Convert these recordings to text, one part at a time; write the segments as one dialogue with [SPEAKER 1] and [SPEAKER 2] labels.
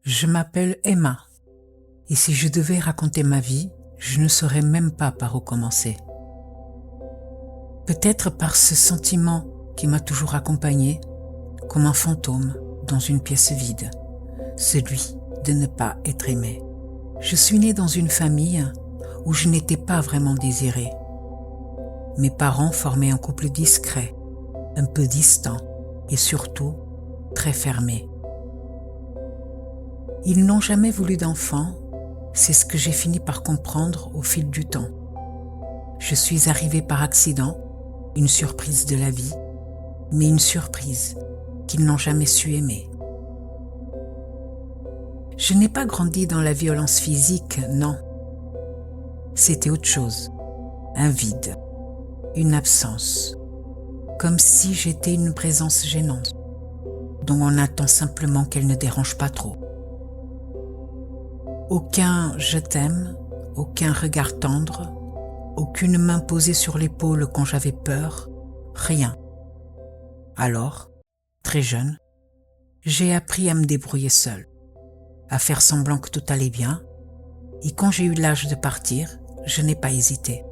[SPEAKER 1] Je m'appelle Emma, et si je devais raconter ma vie, je ne saurais même pas par où commencer. Peut-être par ce sentiment qui m'a toujours accompagnée, comme un fantôme dans une pièce vide, celui de ne pas être aimé. Je suis née dans une famille où je n'étais pas vraiment désirée. Mes parents formaient un couple discret, un peu distant et surtout très fermé. Ils n'ont jamais voulu d'enfants, c'est ce que j'ai fini par comprendre au fil du temps. Je suis arrivée par accident, une surprise de la vie, mais une surprise qu'ils n'ont jamais su aimer. Je n'ai pas grandi dans la violence physique, non. C'était autre chose, un vide, une absence, comme si j'étais une présence gênante, dont on attend simplement qu'elle ne dérange pas trop. Aucun « je t'aime », aucun regard tendre, aucune main posée sur l'épaule quand j'avais peur, rien. Alors, très jeune, j'ai appris à me débrouiller seule, à faire semblant que tout allait bien, et quand j'ai eu l'âge de partir, je n'ai pas hésité.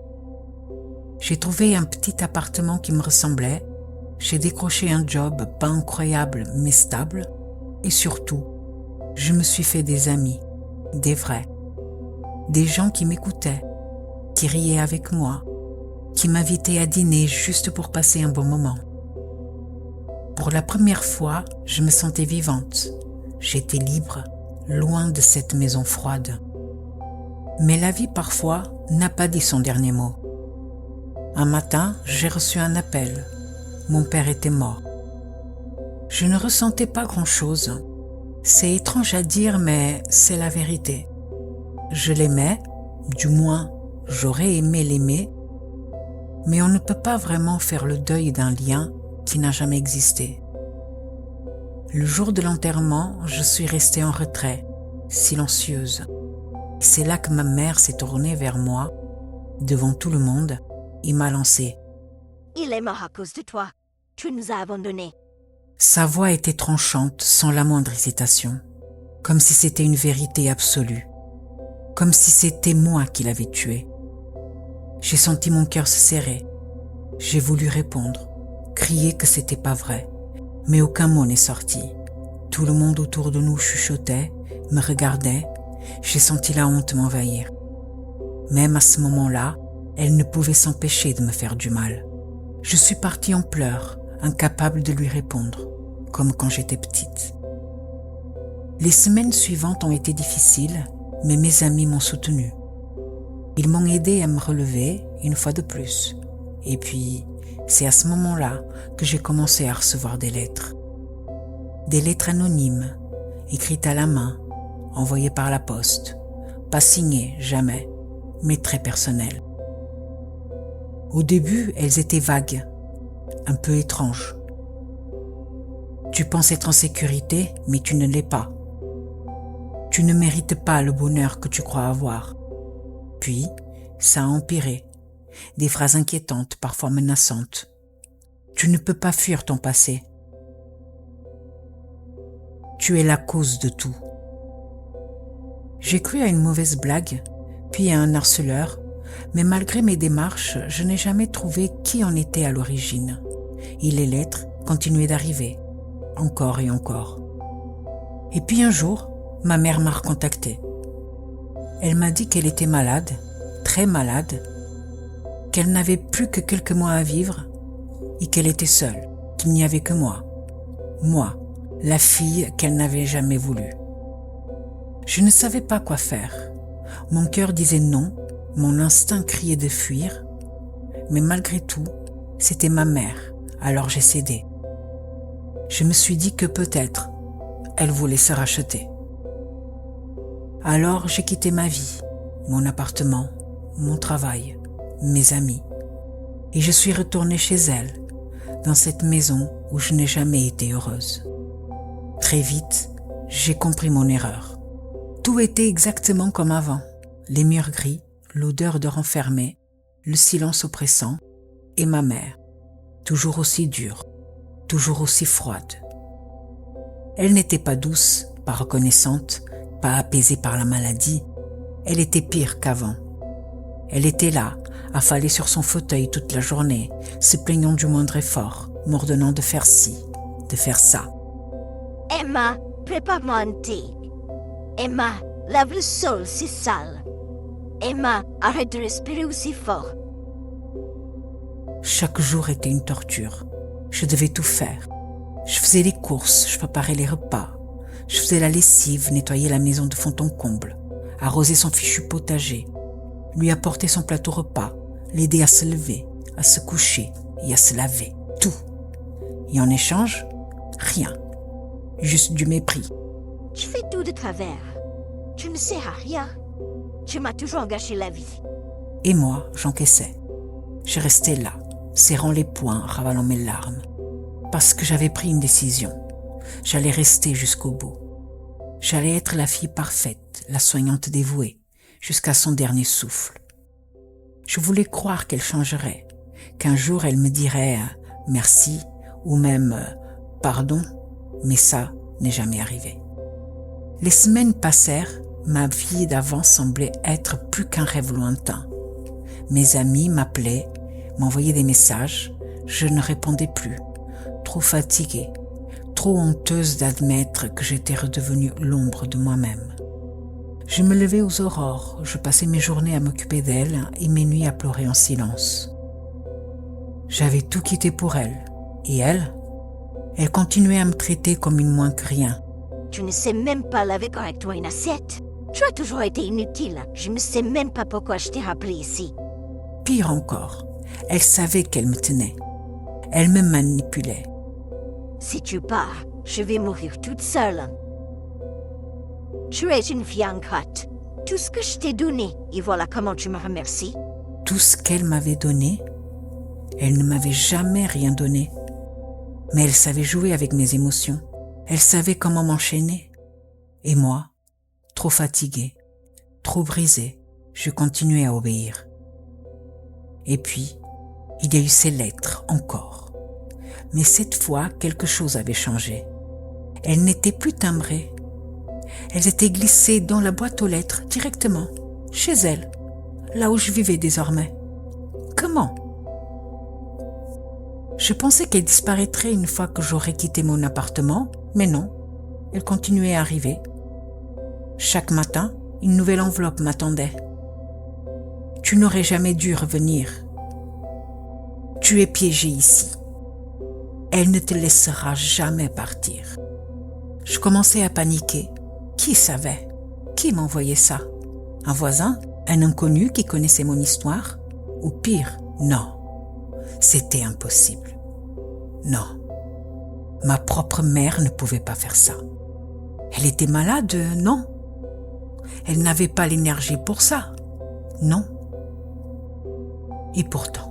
[SPEAKER 1] J'ai trouvé un petit appartement qui me ressemblait, j'ai décroché un job pas incroyable mais stable, et surtout, je me suis fait des amis, des vrais, des gens qui m'écoutaient, qui riaient avec moi, qui m'invitaient à dîner juste pour passer un bon moment. Pour la première fois, je me sentais vivante, j'étais libre, loin de cette maison froide. Mais la vie parfois n'a pas dit son dernier mot. Un matin, j'ai reçu un appel. Mon père était mort. Je ne ressentais pas grand-chose. C'est étrange à dire, mais c'est la vérité. Je l'aimais, du moins, j'aurais aimé l'aimer, mais on ne peut pas vraiment faire le deuil d'un lien qui n'a jamais existé. Le jour de l'enterrement, je suis restée en retrait, silencieuse. C'est là que ma mère s'est tournée vers moi, devant tout le monde, et m'a lancé.
[SPEAKER 2] « Il est mort à cause de toi. Tu nous as abandonnés. »
[SPEAKER 1] Sa voix était tranchante, sans la moindre hésitation, comme si c'était une vérité absolue, comme si c'était moi qui l'avais tué. J'ai senti mon cœur se serrer. J'ai voulu répondre, crier que c'était pas vrai, mais aucun mot n'est sorti. Tout le monde autour de nous chuchotait, me regardait. J'ai senti la honte m'envahir. Même à ce moment-là, elle ne pouvait s'empêcher de me faire du mal. Je suis partie en pleurs, incapable de lui répondre, comme quand j'étais petite. Les semaines suivantes ont été difficiles, mais mes amis m'ont soutenue. Ils m'ont aidé à me relever une fois de plus. Et puis, c'est à ce moment-là que j'ai commencé à recevoir des lettres. Des lettres anonymes, écrites à la main, envoyées par la poste, pas signées, jamais, mais très personnelles. Au début, elles étaient vagues, un peu étranges. Tu penses être en sécurité, mais tu ne l'es pas. Tu ne mérites pas le bonheur que tu crois avoir. Puis, ça a empiré. Des phrases inquiétantes, parfois menaçantes. Tu ne peux pas fuir ton passé. Tu es la cause de tout. J'ai cru à une mauvaise blague, puis à un harceleur, mais malgré mes démarches, je n'ai jamais trouvé qui en était à l'origine. Et les lettres continuaient d'arriver, encore et encore. Et puis un jour, ma mère m'a recontactée. Elle m'a dit qu'elle était malade, très malade, qu'elle n'avait plus que quelques mois à vivre et qu'elle était seule, qu'il n'y avait que moi, la fille qu'elle n'avait jamais voulu. Je ne savais pas quoi faire. Mon cœur disait non, mon instinct criait de fuir, mais malgré tout, c'était ma mère, alors j'ai cédé. Je me suis dit que peut-être, elle voulait se racheter. Alors j'ai quitté ma vie, mon appartement, mon travail, mes amis, et je suis retournée chez elle, dans cette maison où je n'ai jamais été heureuse. Très vite, j'ai compris mon erreur. Tout était exactement comme avant, les murs gris, l'odeur de renfermé, le silence oppressant, et ma mère, toujours aussi dure, toujours aussi froide. Elle n'était pas douce, pas reconnaissante, pas apaisée par la maladie, elle était pire qu'avant. Elle était là, affalée sur son fauteuil toute la journée, se plaignant du moindre effort, m'ordonnant de faire ci, de faire ça.
[SPEAKER 2] Emma, prépare-moi un thé. Emma, lave le sol, c'est sale. Emma, arrête de respirer aussi fort.
[SPEAKER 1] Chaque jour était une torture. Je devais tout faire. Je faisais les courses, je préparais les repas. Je faisais la lessive, nettoyer la maison de fond en comble, arroser son fichu potager, lui apporter son plateau repas, l'aider à se lever, à se coucher et à se laver. Tout. Et en échange, rien. Juste du mépris.
[SPEAKER 2] Tu fais tout de travers. Tu ne sers à rien. Tu m'as toujours gâché la vie.
[SPEAKER 1] Et moi, j'encaissais. Je restais là, serrant les poings, ravalant mes larmes. Parce que j'avais pris une décision. J'allais rester jusqu'au bout. J'allais être la fille parfaite, la soignante dévouée, jusqu'à son dernier souffle. Je voulais croire qu'elle changerait, qu'un jour elle me dirait « merci » ou même « pardon », mais ça n'est jamais arrivé. Les semaines passèrent, ma vie d'avant semblait être plus qu'un rêve lointain. Mes amis m'appelaient, m'envoyaient des messages, je ne répondais plus, trop fatiguée, trop honteuse d'admettre que j'étais redevenue l'ombre de moi-même. Je me levais aux aurores, je passais mes journées à m'occuper d'elle et mes nuits à pleurer en silence. J'avais tout quitté pour elle, et elle continuait à me traiter comme une moins que rien.
[SPEAKER 2] Tu ne sais même pas laver correctement une assiette. Tu as toujours été inutile. Je ne sais même pas pourquoi je t'ai rappelé ici.
[SPEAKER 1] Pire encore, elle savait qu'elle me tenait. Elle me manipulait.
[SPEAKER 2] Si tu pars, je vais mourir toute seule. Tu es une fille ingrate. Tout ce que je t'ai donné, et voilà comment tu me remercies.
[SPEAKER 1] Tout ce qu'elle m'avait donné, elle ne m'avait jamais rien donné. Mais elle savait jouer avec mes émotions. Elle savait comment m'enchaîner. Et moi, trop fatiguée, trop brisée, je continuais à obéir. Et puis, il y a eu ces lettres encore. Mais cette fois, quelque chose avait changé. Elles n'étaient plus timbrées. Elles étaient glissées dans la boîte aux lettres directement, chez elle, là où je vivais désormais. Comment ? Je pensais qu'elle disparaîtrait une fois que j'aurais quitté mon appartement, mais non, elle continuait à arriver. Chaque matin, une nouvelle enveloppe m'attendait. Tu n'aurais jamais dû revenir. Tu es piégé ici. Elle ne te laissera jamais partir. Je commençais à paniquer. Qui savait ? Qui m'envoyait ça ? Un voisin ? Un inconnu qui connaissait mon histoire ? Ou pire, non. C'était impossible. Non. Ma propre mère ne pouvait pas faire ça. Elle était malade, non. Elle n'avait pas l'énergie pour ça, non. Et pourtant,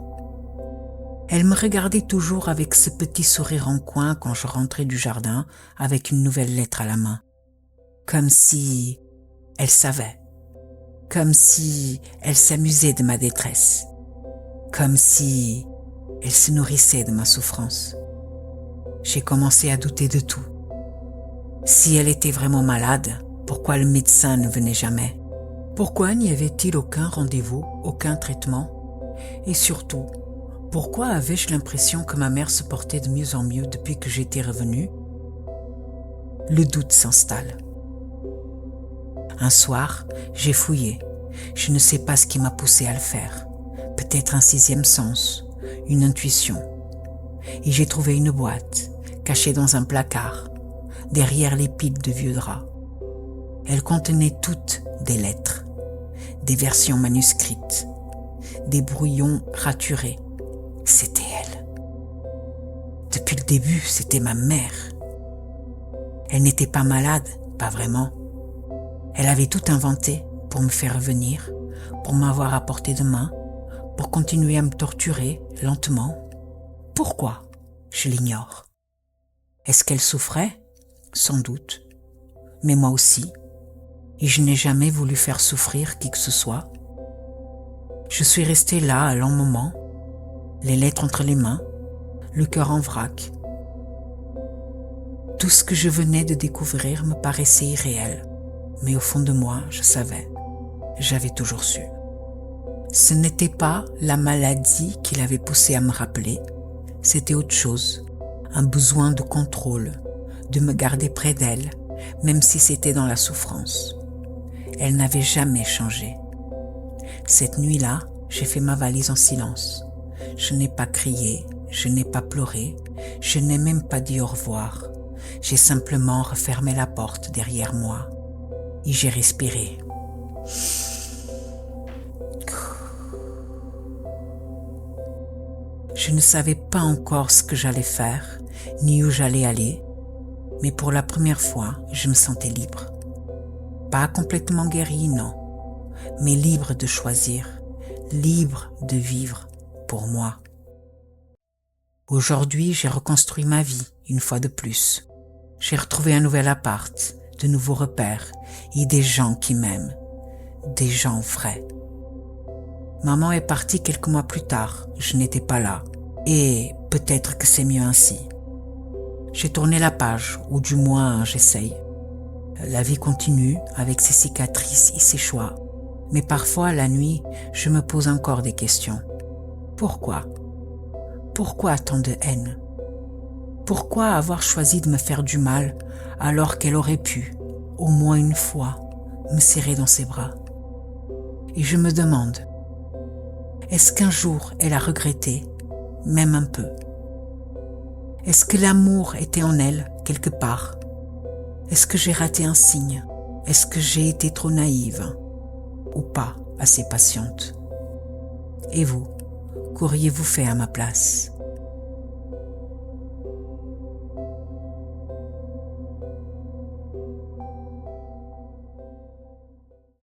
[SPEAKER 1] elle me regardait toujours avec ce petit sourire en coin quand je rentrais du jardin avec une nouvelle lettre à la main. Comme si elle savait. Comme si elle s'amusait de ma détresse. Comme si elle se nourrissait de ma souffrance. J'ai commencé à douter de tout. Si elle était vraiment malade, pourquoi le médecin ne venait jamais ? Pourquoi n'y avait-il aucun rendez-vous, aucun traitement ? Et surtout, pourquoi avais-je l'impression que ma mère se portait de mieux en mieux depuis que j'étais revenue ? Le doute s'installe. Un soir, j'ai fouillé. Je ne sais pas ce qui m'a poussé à le faire. Peut-être un sixième sens, une intuition. Et j'ai trouvé une boîte, cachée dans un placard, derrière les piles de vieux draps. Elle contenait toutes des lettres, des versions manuscrites, des brouillons raturés. C'était elle. Depuis le début, c'était ma mère. Elle n'était pas malade, pas vraiment. Elle avait tout inventé pour me faire revenir, pour m'avoir à portée de main, pour continuer à me torturer lentement. Pourquoi ? Je l'ignore. Est-ce qu'elle souffrait ? Sans doute. Mais moi aussi. Et je n'ai jamais voulu faire souffrir qui que ce soit. Je suis restée là un long moment, les lettres entre les mains, le cœur en vrac. Tout ce que je venais de découvrir me paraissait irréel, Mais au fond de moi, je savais. J'avais toujours su. Ce n'était pas la maladie qui l'avait poussé à me rappeler, c'était autre chose, un besoin de contrôle, de me garder près d'elle, même si c'était dans la souffrance. Elle n'avait jamais changé. Cette nuit-là, j'ai fait ma valise en silence. Je n'ai pas crié, je n'ai pas pleuré, je n'ai même pas dit au revoir. J'ai simplement refermé la porte derrière moi et j'ai respiré. Je ne savais pas encore ce que j'allais faire, ni où j'allais aller, mais pour la première fois, je me sentais libre. Pas complètement guérie, non, mais libre de choisir, libre de vivre pour moi. Aujourd'hui, j'ai reconstruit ma vie une fois de plus. J'ai retrouvé un nouvel appart, de nouveaux repères et des gens qui m'aiment, des gens vrais. Maman est partie quelques mois plus tard, je n'étais pas là, et peut-être que c'est mieux ainsi. J'ai tourné la page, ou du moins j'essaye. La vie continue avec ses cicatrices et ses choix, mais parfois la nuit, je me pose encore des questions. Pourquoi ? Pourquoi tant de haine ? Pourquoi avoir choisi de me faire du mal alors qu'elle aurait pu, au moins une fois, me serrer dans ses bras ? Et je me demande, est-ce qu'un jour elle a regretté, même un peu ? Est-ce que l'amour était en elle, quelque part ? Est-ce que j'ai raté un signe ? Est-ce que j'ai été trop naïve ? Ou pas assez patiente ? Et vous, qu'auriez-vous fait à ma place ?